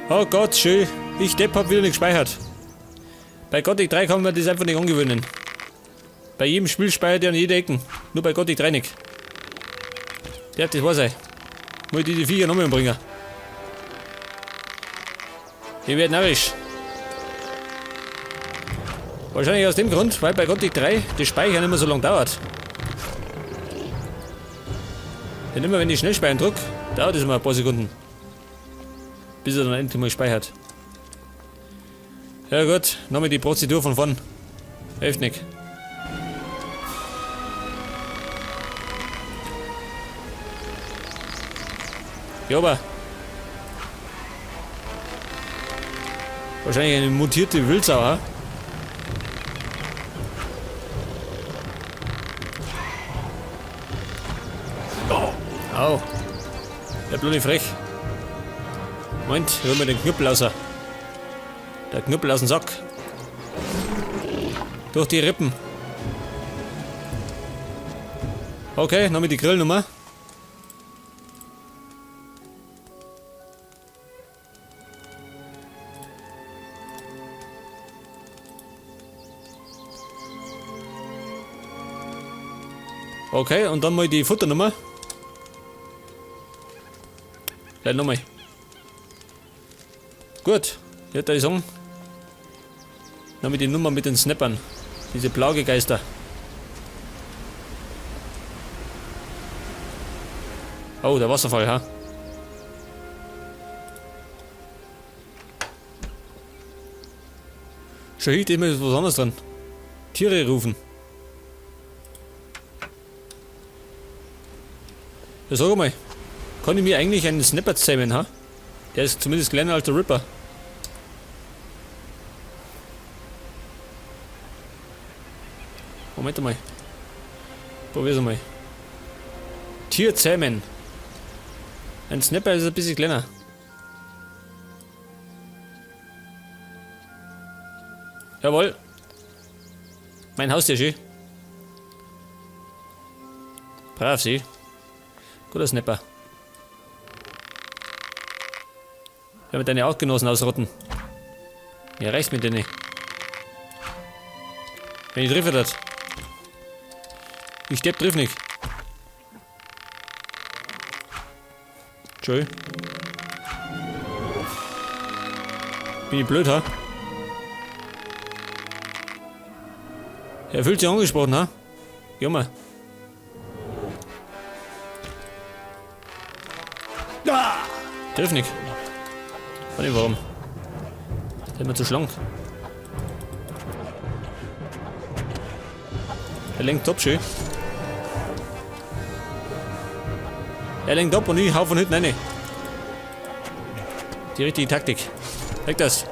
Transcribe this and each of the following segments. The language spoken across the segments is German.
Oh Gott, schön. Ich Depp hab wieder nicht gespeichert. Bei Gothic 3 kann man das einfach nicht angewöhnen. Bei jedem Spiel speichert er an jede Ecken. Nur bei Gothic 3 nicht. Ja, das war's. Muss ich die Viecher nochmal umbringen. Ich werd narrisch. Wahrscheinlich aus dem Grund, weil bei Gothic 3 das Speichern immer so lange dauert. Denn immer wenn ich schnell speichern drücke, dauert es immer ein paar Sekunden. Bis er dann endlich mal speichert. Ja gut, nochmal die Prozedur von vorn. Hilft nicht. Ja, aber wahrscheinlich eine mutierte Wildsau, ha? Au. Der bloß nicht frech. Moment, hol mir den Knüppel raus. Der Knüppel aus dem Sack. Durch die Rippen. Okay, nochmal die Grillnummer. Okay, und dann mal die Futternummer. Gleich nochmal. Gut, jetzt würde ich sagen, nochmal die Nummer mit den Snappern. Diese Plagegeister. Oh, der Wasserfall, ha? Schon hier immer was anderes dran. Tiere rufen. Ja, sag mal, kann ich mir eigentlich einen Snapper zähmen, ha? Der ist zumindest kleiner als der Ripper. Moment mal. Probier's mal. Tier zähmen. Ein Snapper ist ein bisschen kleiner. Jawohl. Mein Haustier schön. Brav sie. Guter Snapper. Wenn wir deine Artgenossen ausrotten. Ja, reicht mit denen. Wenn ich treffe das. Ich triff nicht. Entschuldigung. Bin ich blöd, ha? Er fühlt sich angesprochen, ha? Geh mal. Triff nicht. Weiß nicht warum. Der ist mir zu schlank. Er lenkt top schön. Er lenkt ab und ich hau von hinten rein. Die richtige Taktik. Weg das.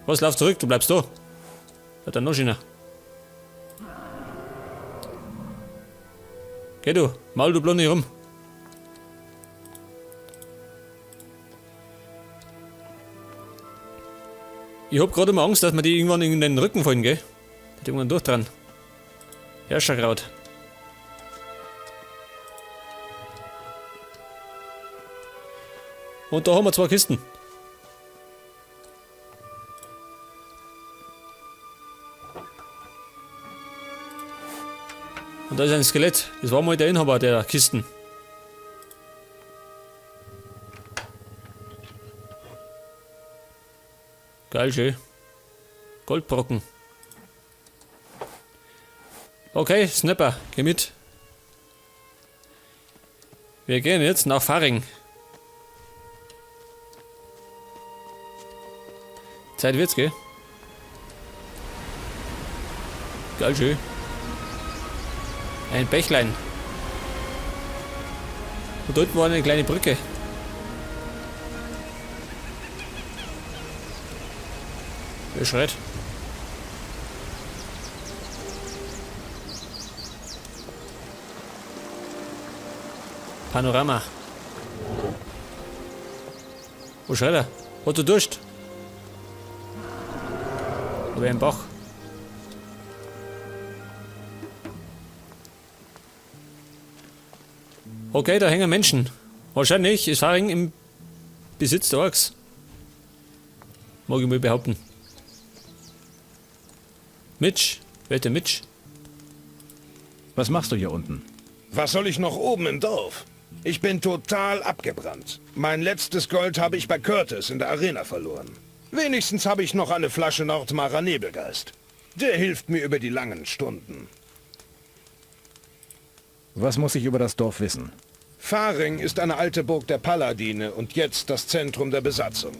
Was, lauf zurück, du bleibst da. Hat er noch schöner. Geh du, maul du bloß nicht rum. Ich hab gerade mal Angst, dass wir die irgendwann in den Rücken fallen, gell? Da hat irgendwann durch dran. Herrscherkraut. Und da haben wir 2 Kisten. Und da ist ein Skelett. Das war mal der Inhaber der Kisten. Geil, schön. Goldbrocken. Okay, Snapper, geh mit. Wir gehen jetzt nach Faring. Zeit wird's, gell? Geil, schön. Ein Bächlein. Und dort war eine kleine Brücke. Wer schreit? Panorama. Wo schreit er? Hat du Durst? Über ein Bach. Okay, da hängen Menschen. Wahrscheinlich ist Faring im Besitz der Orks. Mag ich mal behaupten. Mitch? Wer ist der Mitch? Was machst du hier unten? Was soll ich noch oben im Dorf? Ich bin total abgebrannt. Mein letztes Gold habe ich bei Curtis in der Arena verloren. Wenigstens habe ich noch eine Flasche Nordmarer Nebelgeist. Der hilft mir über die langen Stunden. Was muss ich über das Dorf wissen? Faring ist eine alte Burg der Paladine und jetzt das Zentrum der Besatzung.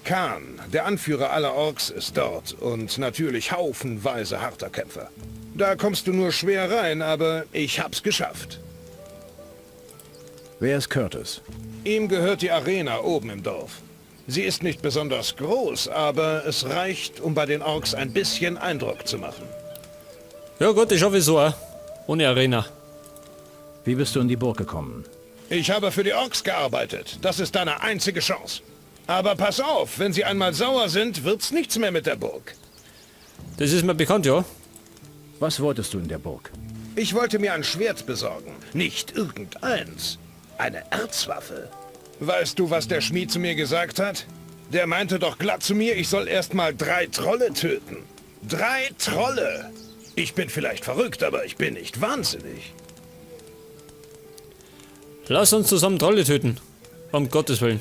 Khan, der Anführer aller Orks, ist dort und natürlich haufenweise harter Kämpfer. Da kommst du nur schwer rein, aber ich hab's geschafft. Wer ist Curtis? Ihm gehört die Arena oben im Dorf. Sie ist nicht besonders groß, aber es reicht, um bei den Orks ein bisschen Eindruck zu machen. Ja gut, ich hoffe so auch. Ohne Arena. Wie bist du in die Burg gekommen? Ich habe für die Orks gearbeitet. Das ist deine einzige Chance. Aber pass auf, wenn sie einmal sauer sind, wird's nichts mehr mit der Burg. Das ist mir bekannt, ja. Was wolltest du in der Burg? Ich wollte mir ein Schwert besorgen. Nicht irgendeins. Eine Erzwaffe. Weißt du, was der Schmied zu mir gesagt hat? Der meinte doch glatt zu mir, ich soll erst mal 3 Trolle töten. 3 Trolle! Ich bin vielleicht verrückt, aber ich bin nicht wahnsinnig. Lass uns zusammen Trolle töten. Um Gottes Willen.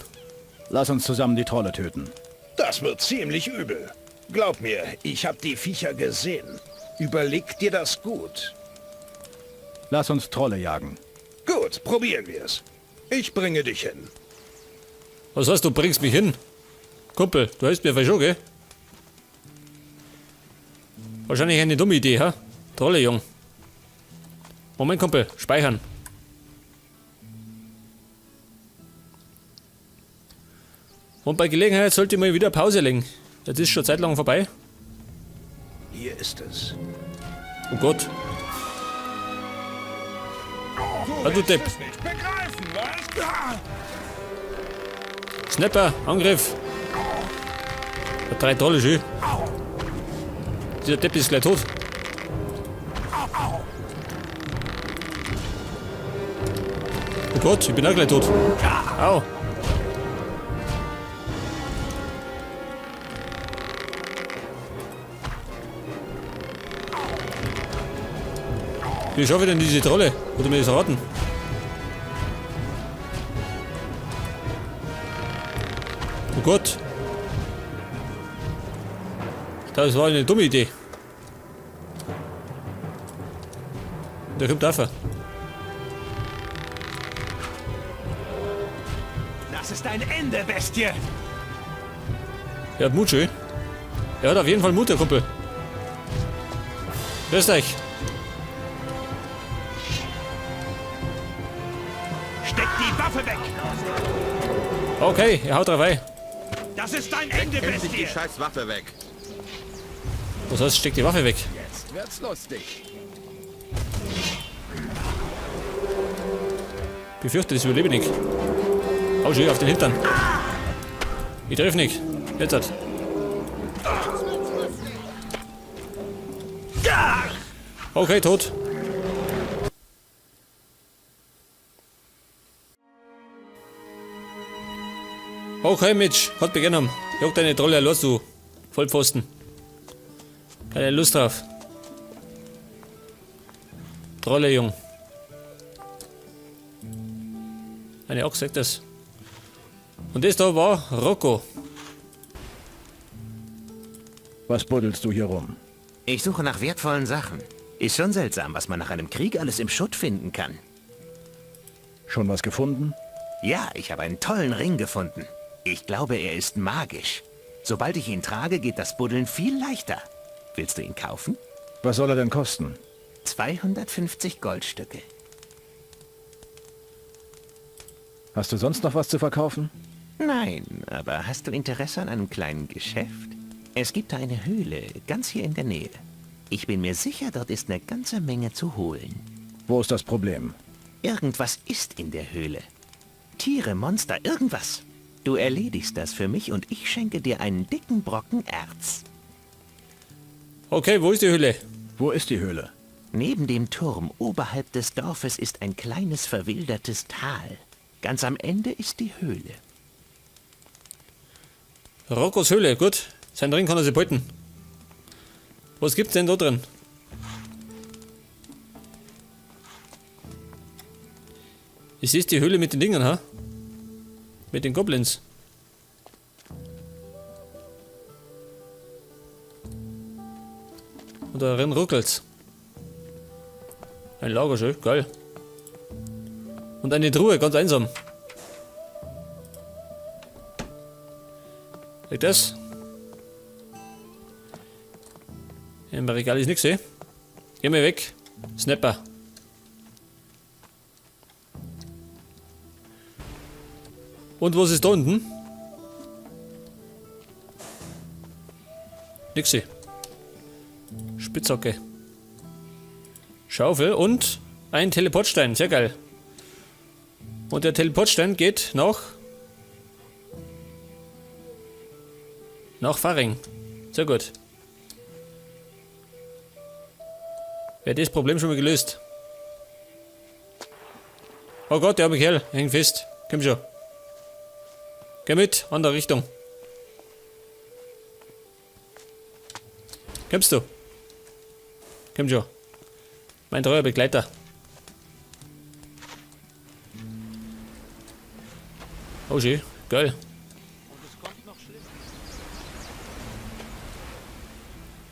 Lass uns zusammen die Trolle töten. Das wird ziemlich übel. Glaub mir, ich hab die Viecher gesehen. Überleg dir das gut. Lass uns Trolle jagen. Gut, probieren wir es. Ich bringe dich hin. Was heißt, du bringst mich hin? Kumpel, du hältst mir vielleicht schon, gell? Wahrscheinlich eine dumme Idee, ha? Trolle, Jung. Moment, Kumpel, speichern. Und bei Gelegenheit sollte ich mal wieder Pause legen. Das ist schon Zeit lang vorbei. Hier ist es. Oh Gott. Ah, du Depp. nicht begreifen, was? Snapper, Angriff. Hat 3 Trolle schön. Dieser Depp ist gleich tot. Oh Gott, ich bin auch gleich tot. Au. Wie schaffe ich denn diese Trolle? Oder mir das erraten? Oh Gott. Das war eine dumme Idee. Der kommt dafür. Das ist ein Ende, Bestie! Er hat Mut, schön. Er hat auf jeden Fall Mut, der Kumpel. Grüßt euch. Steck die Waffe weg! Okay, er haut drauf ein. Das ist dein Ende, Endlich die Bestie! scheiß Waffe weg. Was heißt, steck die Waffe weg? Jetzt wird's lustig. Befürchte, das überlebe ich nicht. Hau schön auf den Hintern. Ich treffe nicht. Jetzt hat. Okay, tot. Okay, Mitch, hat begonnen. Jag deine Trolle los, du Vollpfosten. Keine Lust drauf. Trolle, Jung. Eine Axt sagt das. Und das da war Rocco. Was buddelst du hier rum? Ich suche nach wertvollen Sachen. Ist schon seltsam, was man nach einem Krieg alles im Schutt finden kann. Schon was gefunden? Ja, ich habe einen tollen Ring gefunden. Ich glaube, er ist magisch. Sobald ich ihn trage, geht das Buddeln viel leichter. Willst du ihn kaufen? Was soll er denn kosten? 250 Goldstücke. Hast du sonst noch was zu verkaufen? Nein, aber hast du Interesse an einem kleinen Geschäft? Es gibt da eine Höhle, ganz hier in der Nähe. Ich bin mir sicher, dort ist eine ganze Menge zu holen. Wo ist das Problem? Irgendwas ist in der Höhle. Tiere, Monster, irgendwas. Du erledigst das für mich und ich schenke dir einen dicken Brocken Erz. Okay, wo ist die Höhle? Wo ist die Höhle? Neben dem Turm oberhalb des Dorfes ist ein kleines verwildertes Tal. Ganz am Ende ist die Höhle. Roccos Höhle, gut. Sein drin kann er sich behalten. Was gibt's denn da drin? Es ist die Höhle mit den Dingen, ha? Mit den Goblins. Und darin ruckelt's. Ein Lager, schön, geil. Und eine Truhe, ganz einsam. Like das? Im Regal ist nichts, eh? Geh mal weg. Snapper. Und was ist da unten? Nixi. Spitzhacke. Schaufel und ein Teleportstein. Sehr geil. Und der Teleportstein geht nach Faring. Sehr gut. Wäre das Problem schon mal gelöst. Oh Gott, der arme Kerl. Hängt fest. Komm schon. Geh mit. Andere Richtung. Kommst du? Komm schon. Mein treuer Begleiter. Oh schön. Geil.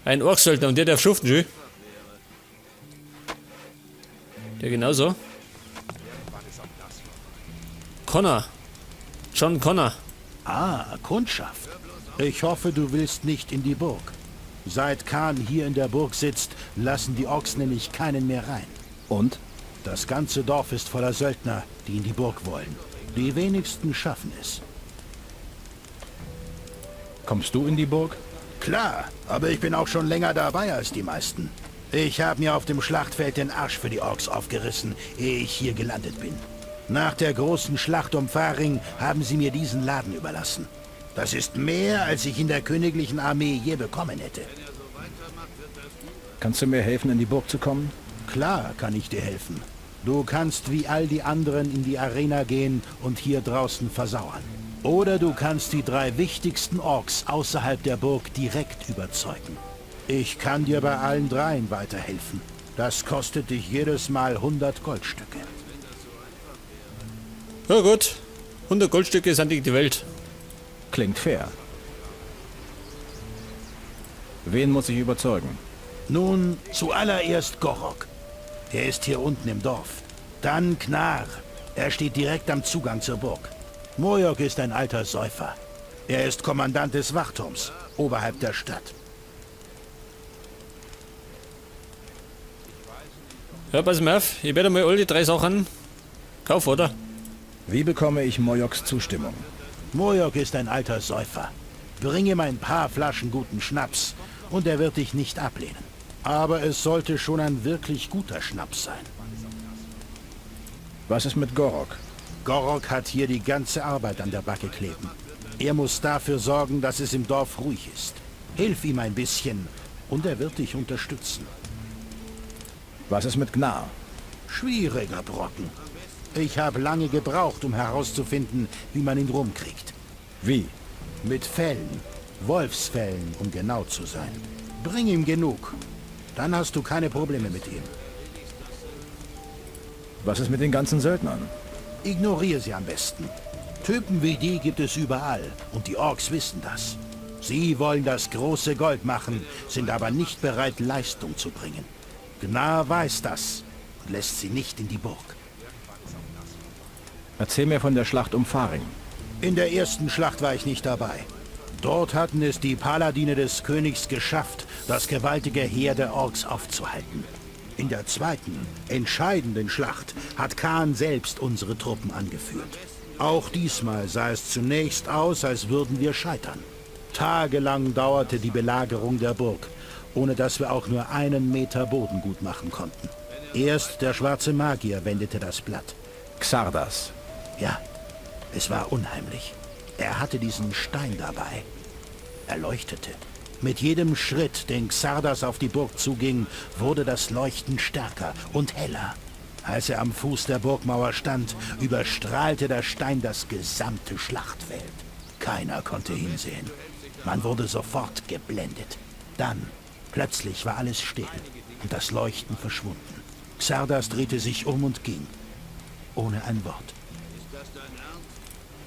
Ein Orksöldner und der darf schuften, schön. Der genauso. Connor. John Connor. Ah, Kundschaft. Ich hoffe, du willst nicht in die Burg. Seit Khan hier in der Burg sitzt, lassen die Orks nämlich keinen mehr rein. Und? Das ganze Dorf ist voller Söldner, die in die Burg wollen. Die wenigsten schaffen es. Kommst du in die Burg? Klar, aber ich bin auch schon länger dabei als die meisten. Ich habe mir auf dem Schlachtfeld den Arsch für die Orks aufgerissen, ehe ich hier gelandet bin. Nach der großen Schlacht um Faring haben sie mir diesen Laden überlassen. Das ist mehr, als ich in der königlichen Armee je bekommen hätte. Kannst du mir helfen, in die Burg zu kommen? Klar kann ich dir helfen. Du kannst wie all die anderen in die Arena gehen und hier draußen versauern. Oder du kannst die 3 wichtigsten Orks außerhalb der Burg direkt überzeugen. Ich kann dir bei allen 3 weiterhelfen. Das kostet dich jedes Mal 100 Goldstücke. Ja gut. 100 Goldstücke sind die Welt. Klingt fair. Wen muss ich überzeugen? Nun, zuallererst Gorok. Er ist hier unten im Dorf. Dann Knar. Er steht direkt am Zugang zur Burg. Mojok ist ein alter Säufer. Er ist Kommandant des Wachturms, oberhalb der Stadt. Ja, pass mal auf. Ich werde mal all die 3 Sachen kaufen, oder? Wie bekomme ich Mojoks Zustimmung? Mojok ist ein alter Säufer. Bring ihm ein paar Flaschen guten Schnaps und er wird dich nicht ablehnen. Aber es sollte schon ein wirklich guter Schnaps sein. Was ist mit Gorok? Gorok hat hier die ganze Arbeit an der Backe kleben. Er muss dafür sorgen, dass es im Dorf ruhig ist. Hilf ihm ein bisschen und er wird dich unterstützen. Was ist mit Gnar? Schwieriger Brocken. Ich habe lange gebraucht, um herauszufinden, wie man ihn rumkriegt. Wie? Mit Fellen. Wolfsfellen, um genau zu sein. Bring ihm genug. Dann hast du keine Probleme mit ihm. Was ist mit den ganzen Söldnern? Ignoriere sie am besten. Typen wie die gibt es überall und die Orks wissen das. Sie wollen das große Gold machen, sind aber nicht bereit, Leistung zu bringen. Gnar weiß das und lässt sie nicht in die Burg. Erzähl mir von der Schlacht um Faring. In der ersten Schlacht war ich nicht dabei. Dort hatten es die Paladine des Königs geschafft, das gewaltige Heer der Orks aufzuhalten. In der zweiten, entscheidenden Schlacht hat Khan selbst unsere Truppen angeführt. Auch diesmal sah es zunächst aus, als würden wir scheitern. Tagelang dauerte die Belagerung der Burg, ohne dass wir auch nur einen Meter Boden gut machen konnten. Erst der schwarze Magier wendete das Blatt. Xardas. Ja, es war unheimlich. Er hatte diesen Stein dabei. Er leuchtete. Mit jedem Schritt, den Xardas auf die Burg zuging, wurde das Leuchten stärker und heller. Als er am Fuß der Burgmauer stand, überstrahlte der Stein das gesamte Schlachtfeld. Keiner konnte hinsehen. Man wurde sofort geblendet. Dann, plötzlich war alles still und das Leuchten verschwunden. Xardas drehte sich um und ging, ohne ein Wort.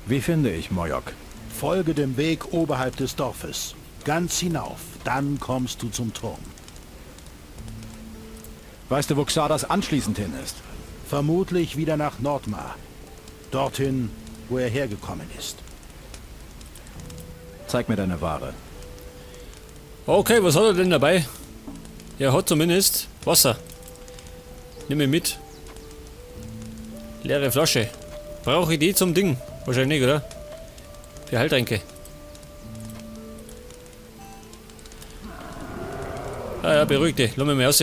Wie finde ich Mojok? Folge dem Weg oberhalb des Dorfes. Ganz hinauf, dann kommst du zum Turm. Weißt du, wo Xardas anschließend hin ist? Vermutlich wieder nach Nordmar. Dorthin, wo er hergekommen ist. Zeig mir deine Ware. Okay, was hat er denn dabei? Er hat zumindest Wasser. Nimm ihn mit. Leere Flasche. Brauche ich die zum Ding? Wahrscheinlich nicht, oder? Für Heiltränke. Ah ja, beruhigt dich. Lass mich mal raus.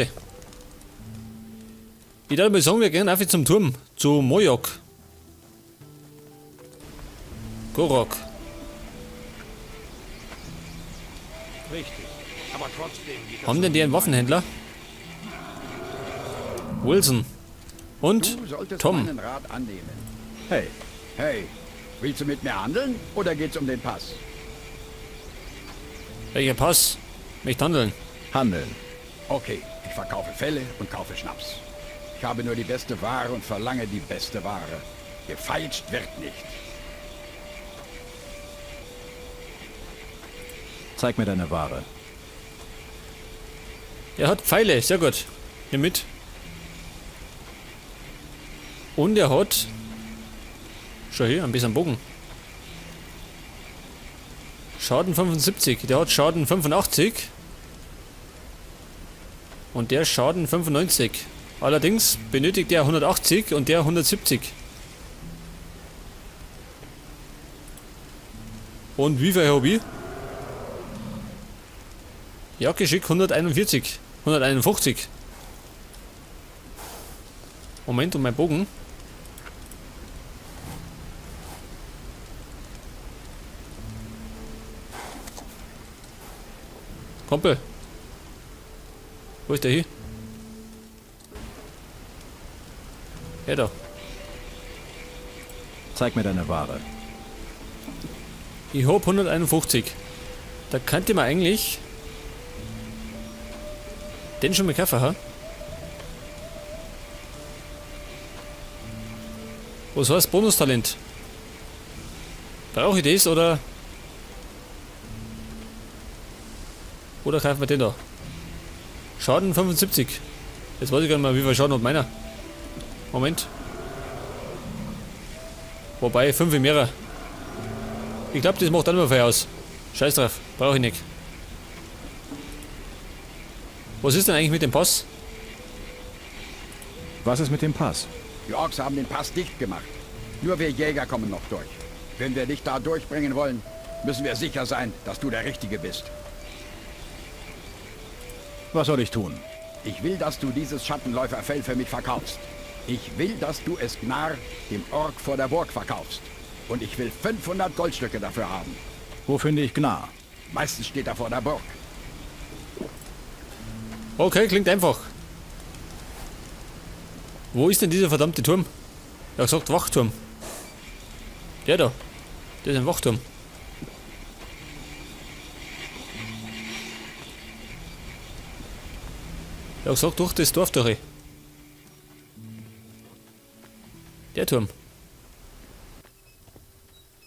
Ich darf mal sagen, wir gehen einfach zum Turm. Zu Mojok. Gorok. Richtig. Aber trotzdem geht das. Haben denn die einen Waffenhändler? Wilson. Und Du solltest Tom. meinen Rat annehmen. Hey, Hey, willst du mit mir handeln oder geht's um den Pass? Welcher Pass? Nicht handeln. handeln. Okay, ich verkaufe Felle und kaufe Schnaps. Ich habe nur die beste Ware und verlange die beste Ware. Gefeilscht wird nicht. Zeig mir deine Ware. Er hat Pfeile, sehr gut. Nimm mit. Und er hat... Schau hier, ein bisschen Bogen. Schaden 75. Der hat Schaden 85. Und der Schaden 95. Allerdings benötigt er 180 und der 170. Und wie viel habe ich? Ja, Geschick 141. 151. Moment, und mein Bogen. Kumpel. Wo ist der hier? Ja, da. Zeig mir deine Ware. Ich hab 151. Da könnte man eigentlich den schon mit kaufen, ha? Was heißt Bonustalent? Brauche ich das oder kaufen wir den da? Schaden 75. Jetzt weiß ich gar nicht mal, wie viel Schaden hat meiner. Moment. Wobei, 5 im Mehrere. Ich glaube, das macht dann immer viel aus. Scheiß drauf, brauche ich nicht. Was ist denn eigentlich mit dem Pass? Was ist mit dem Pass? Die Orks haben den Pass dicht gemacht. Nur wir Jäger kommen noch durch. Wenn wir dich da durchbringen wollen, müssen wir sicher sein, dass du der Richtige bist. Was soll ich tun? Ich will, dass du dieses Schattenläuferfell für mich verkaufst. Ich will, dass du es Gnar, dem Ork vor der Burg, verkaufst. Und ich will 500 Goldstücke dafür haben. Wo finde ich Gnar? Meistens steht er vor der Burg. Okay, klingt einfach. Wo ist denn dieser verdammte Turm? Er hat gesagt Wachturm. Der da. Das ist ein Wachturm. Er hat gesagt durch das Dorf durch. Der Turm.